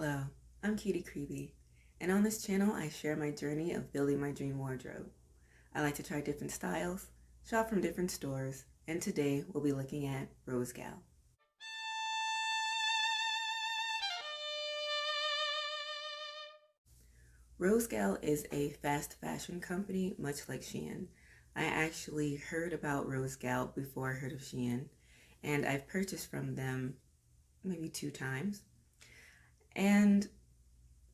Hello, I'm Cutie Creepy, and on this channel I share my journey of building my dream wardrobe. I like to try different styles, shop from different stores, and today we'll be looking at Rosegal. Rosegal is a fast fashion company much like Shein. I actually heard about Rosegal before I heard of Shein, and I've purchased from them maybe 2 times. And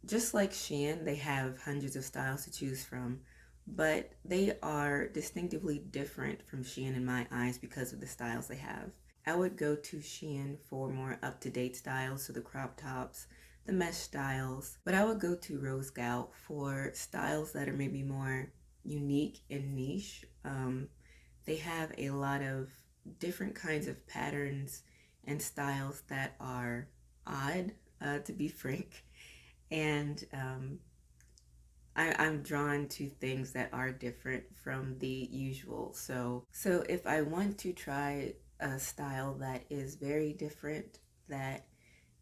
just like Shein, they have hundreds of styles to choose from, but they are distinctively different from Shein in my eyes because of the styles they have. I would go to Shein for more up-to-date styles, so the crop tops, the mesh styles, but I would go to Rosegal for styles that are maybe more unique and niche. They have a lot of different kinds of patterns and styles that are odd, to be frank, and I'm drawn to things that are different from the usual. So if I want to try a style that is very different, that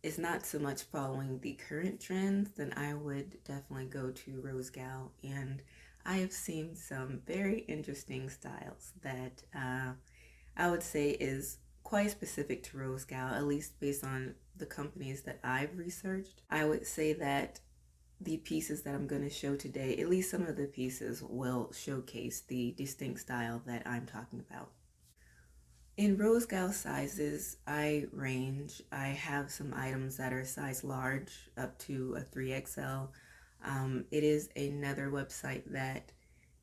is not so much following the current trends, then I would definitely go to Rosegal. And I have seen some very interesting styles that I would say is quite specific to Rosegal, at least based on the companies that I've researched. I would say that the pieces that I'm going to show today, at least some of the pieces, will showcase the distinct style that I'm talking about. In Rosegal sizes, I have some items that are size large up to a 3XL. It is another website that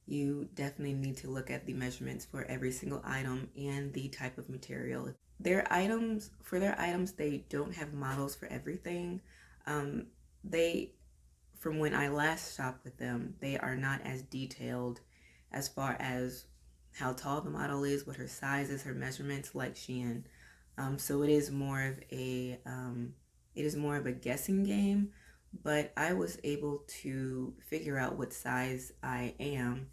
you definitely need to look at the measurements for every single item and the type of material. For their items, they don't have models for everything. They From when I last shopped with them, they are not as detailed as far as how tall the model is, what her size is, her measurements, like Shein. So it is more of a guessing game, but I was able to figure out what size I am,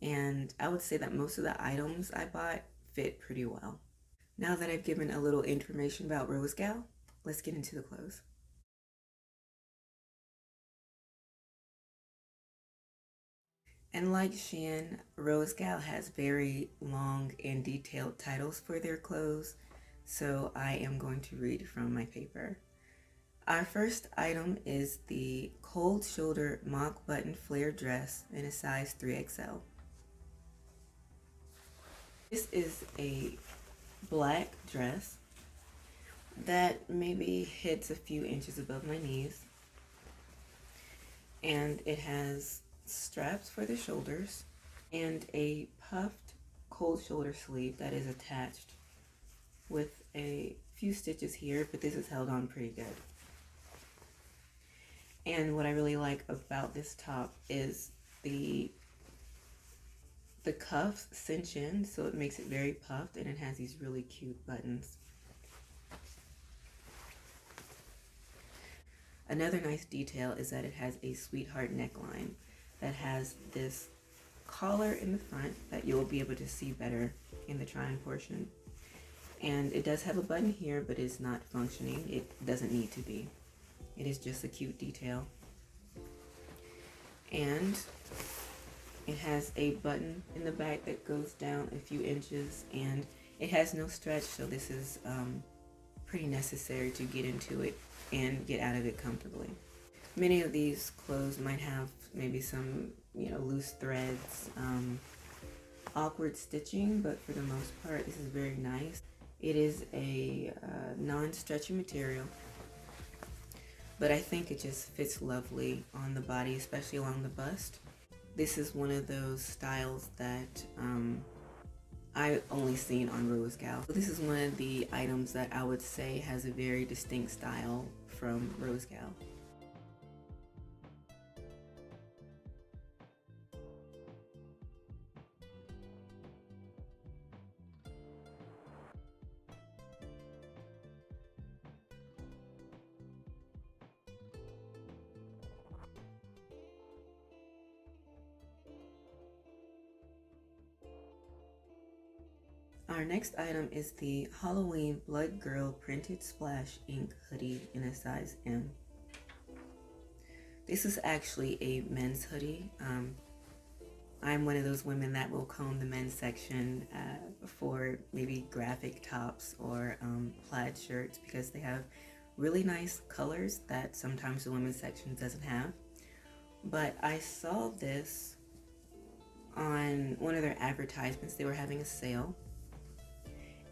and I would say that most of the items I bought fit pretty well. Now that I've given a little information about Rosegal, let's get into the clothes. And like Shein, Rosegal has very long and detailed titles for their clothes, so I am going to read from my paper. Our first item is the cold shoulder mock button flare dress in a size 3XL. This is a black dress that maybe hits a few inches above my knees, and it has straps for the shoulders and a puffed cold shoulder sleeve that is attached with a few stitches here, but this is held on pretty good. And what I really like about this top is the cuffs cinch in, so it makes it very puffed, and it has these really cute buttons. Another nice detail is that it has a sweetheart neckline that has this collar in the front that you'll be able to see better in the trying portion. And it does have a button here, but it's not functioning. It doesn't need to be. It is just a cute detail. And it has a button in the back that goes down a few inches, and it has no stretch, so this is pretty necessary to get into it and get out of it comfortably. Many of these clothes might have maybe some, loose threads, awkward stitching, but for the most part, this is very nice. It is a non-stretchy material, but I think it just fits lovely on the body, especially along the bust. This is one of those styles that I only seen on Rosegal. This is one of the items that I would say has a very distinct style from Rosegal. Our next item is the Halloween Blood Girl Printed Splash Ink Hoodie in a size M. This is actually a men's hoodie. I'm one of those women that will comb the men's section for maybe graphic tops or plaid shirts because they have really nice colors that sometimes the women's section doesn't have. But I saw this on one of their advertisements. They were having a sale,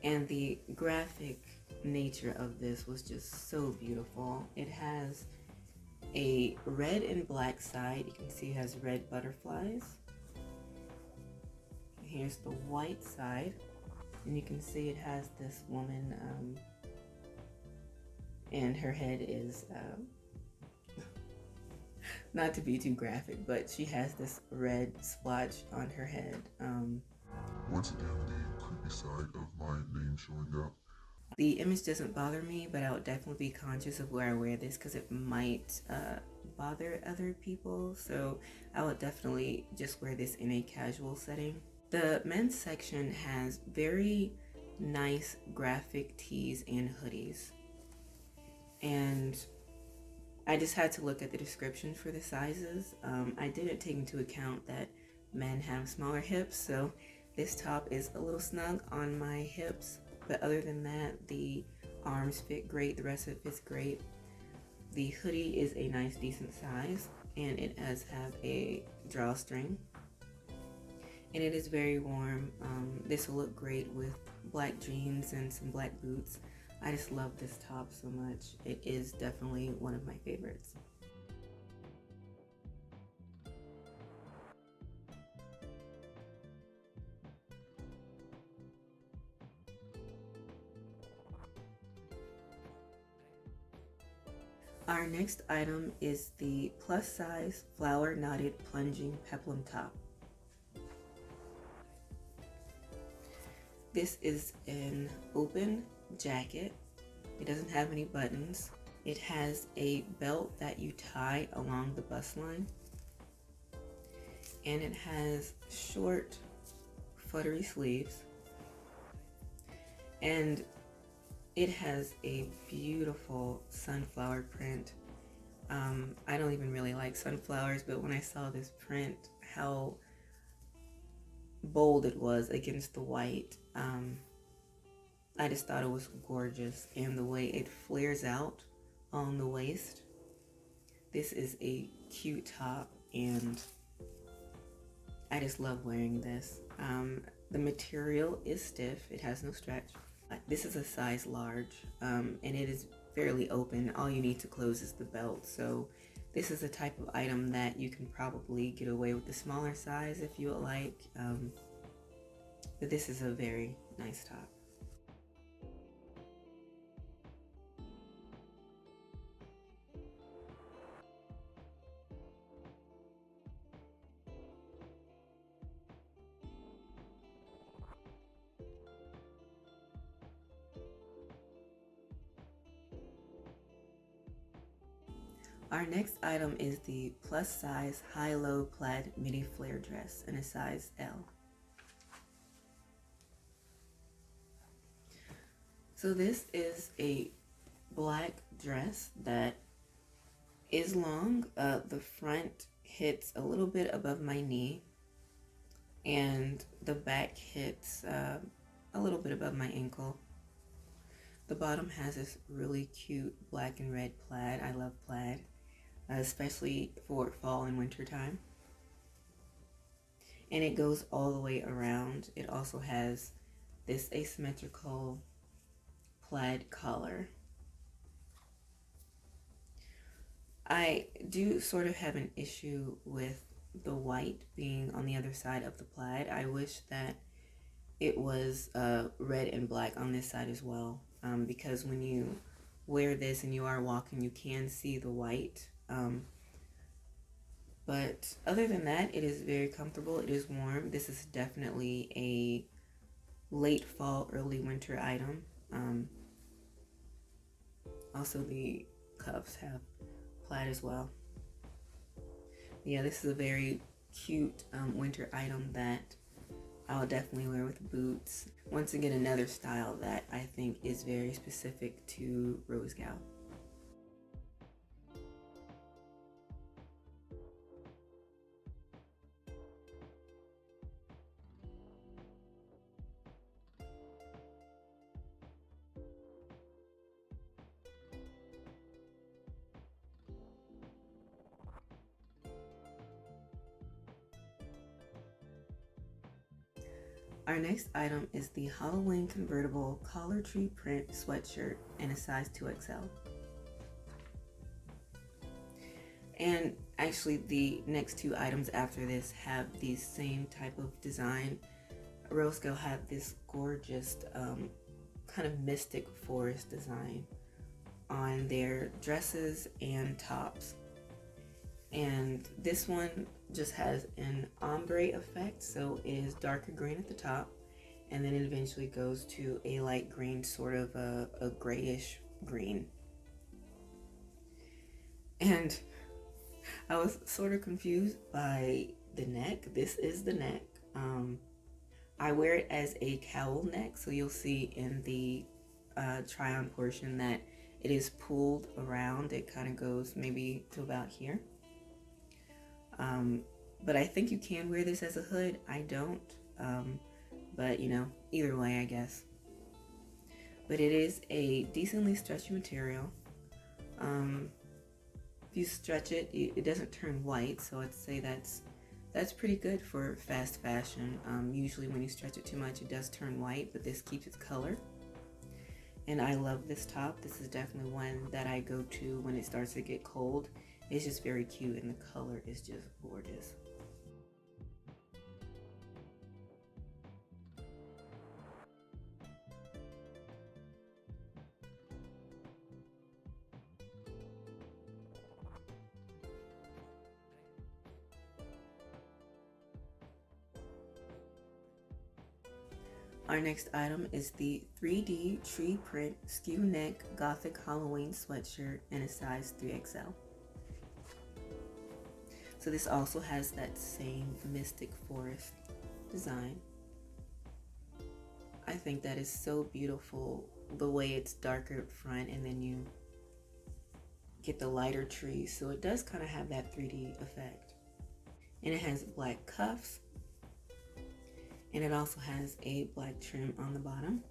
and the graphic nature of this was just so beautiful. It has a red and black side. You can see it has red butterflies. Here's the white side, and you can see it has this woman, and her head is, not to be too graphic, but she has this red splotch on her head. Once again, the creepy side of my name showing up. The image doesn't bother me, but I would definitely be conscious of where I wear this because it might bother other people. So I would definitely just wear this in a casual setting. The men's section has very nice graphic tees and hoodies. And I just had to look at the description for the sizes. I didn't take into account that men have smaller hips, so this top is a little snug on my hips. But other than that, the arms fit great, the rest of it fits great. The hoodie is a nice, decent size, and it does have a drawstring. And it is very warm. This will look great with black jeans and some black boots. I just love this top so much. It is definitely one of my favorites. Our next item is the plus size flower knotted plunging peplum top. This is an open jacket. It doesn't have any buttons. It has a belt that you tie along the bust line. And it has short, futtery sleeves. And it has a beautiful sunflower print. I don't even really like sunflowers, but when I saw this print, how bold it was against the white, I just thought it was gorgeous. And the way it flares out on the waist, this is a cute top, and I just love wearing this. The material is stiff, it has no stretch. This is a size large, and it is fairly open. All you need to close is the belt. So this is a type of item that you can probably get away with the smaller size if you would like. But this is a very nice top. Our next item is the plus size high-low plaid midi flare dress in a size L. So this is a black dress that is long. The front hits a little bit above my knee, and the back hits a little bit above my ankle. The bottom has this really cute black and red plaid. I love plaid, especially for fall and winter time. And it goes all the way around. It also has this asymmetrical plaid collar. I do sort of have an issue with the white being on the other side of the plaid. I wish that it was red and black on this side as well, because when you wear this and you are walking, you can see the white. But other than that, it is very comfortable. It is warm. This is definitely a late fall, early winter item. Also, the cuffs have plaid as well. Yeah, this is a very cute winter item that I'll definitely wear with boots. Once again, another style that I think is very specific to Rose Gal. Our next item is the Halloween convertible collar tree print sweatshirt in a size 2XL. And actually the next two items after this have the same type of design. Roscoe had this gorgeous kind of mystic forest design on their dresses and tops. And this one just has an ombre effect, so it is darker green at the top, and then it eventually goes to a light green, sort of a grayish green. And I was sort of confused by the neck. This is the neck. I wear it as a cowl neck, so you'll see in the try-on portion that it is pulled around. It kind of goes maybe to about here. But I think you can wear this as a hood. I don't. But you know, either way, I guess. But it is a decently stretchy material. If you stretch it, it doesn't turn white, so I'd say that's pretty good for fast fashion. Usually when you stretch it too much, it does turn white, but this keeps its color. And I love this top. This is definitely one that I go to when it starts to get cold. It's just very cute, and the color is just gorgeous. Our next item is the 3D tree print skew neck gothic Halloween sweatshirt in a size 3XL. So this also has that same mystic forest design. I think that is so beautiful, the way it's darker up front and then you get the lighter trees, so it does kind of have that 3D effect. And it has black cuffs, and it also has a black trim on the bottom.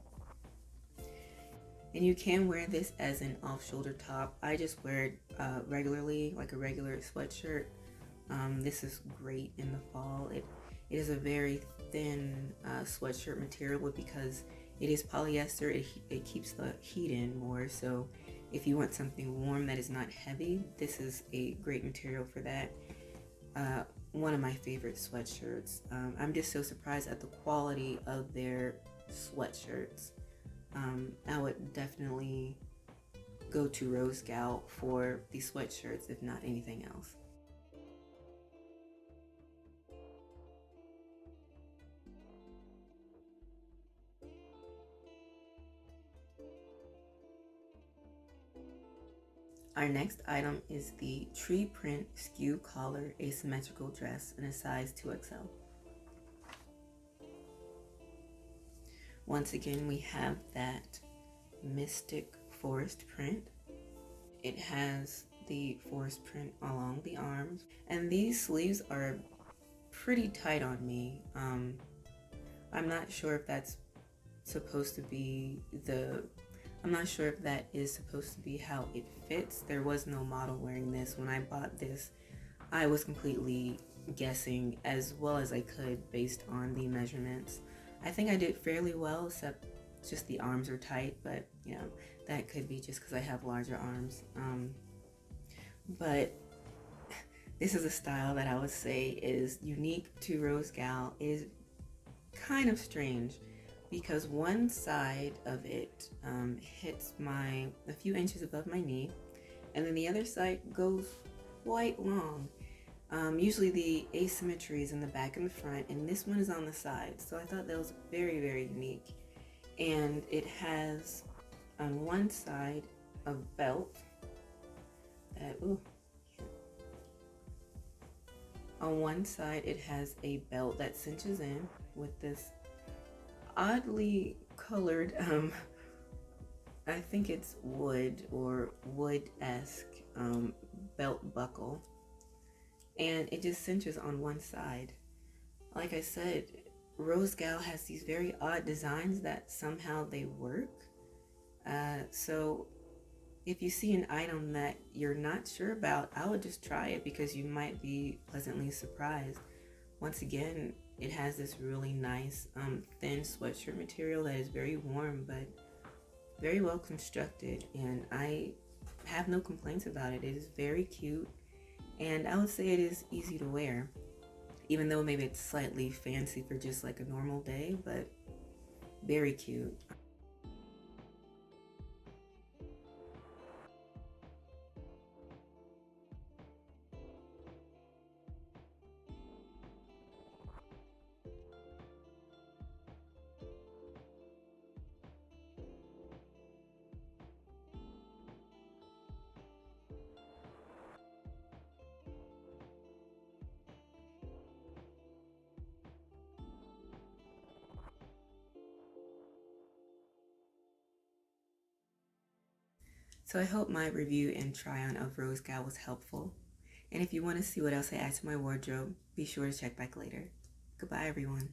And you can wear this as an off-shoulder top. I just wear it regularly, like a regular sweatshirt. This is great in the fall. It is a very thin sweatshirt material, but because it is polyester, it keeps the heat in more. So if you want something warm that is not heavy, this is a great material for that. One of my favorite sweatshirts. I'm just so surprised at the quality of their sweatshirts. I would definitely go to Rosegal for the sweatshirts, if not anything else. Our next item is the tree print skew collar asymmetrical dress in a size 2XL. Once again, we have that mystic forest print. It has the forest print along the arms, and these sleeves are pretty tight on me. I'm not sure if that's supposed to be I'm not sure if that is supposed to be how it fits. There was no model wearing this. When I bought this, I was completely guessing as well as I could based on the measurements. I think I did fairly well, except just the arms are tight, but you know, that could be just because I have larger arms. But this is a style that I would say is unique to Rosegal. It is kind of strange because one side of it hits a few inches above my knee, and then the other side goes quite long. Usually the asymmetry is in the back and the front, and this one is on the side. So I thought that was very, very unique. And it has on one side a belt that, on one side it has a belt that cinches in with this oddly colored, I think it's wood or wood-esque belt buckle. And it just cinches on one side. Like I said, Rosegal has these very odd designs that somehow they work. So if you see an item that you're not sure about, I would just try it because you might be pleasantly surprised. Once again, It has this really nice thin sweatshirt material that is very warm but very well constructed, and I have no complaints about it. It is very cute, and I would say it is easy to wear, even though maybe it's slightly fancy for just like a normal day, but very cute. So I hope my review and try on of Rose Gal was helpful. And if you want to see what else I add to my wardrobe, be sure to check back later. Goodbye, everyone.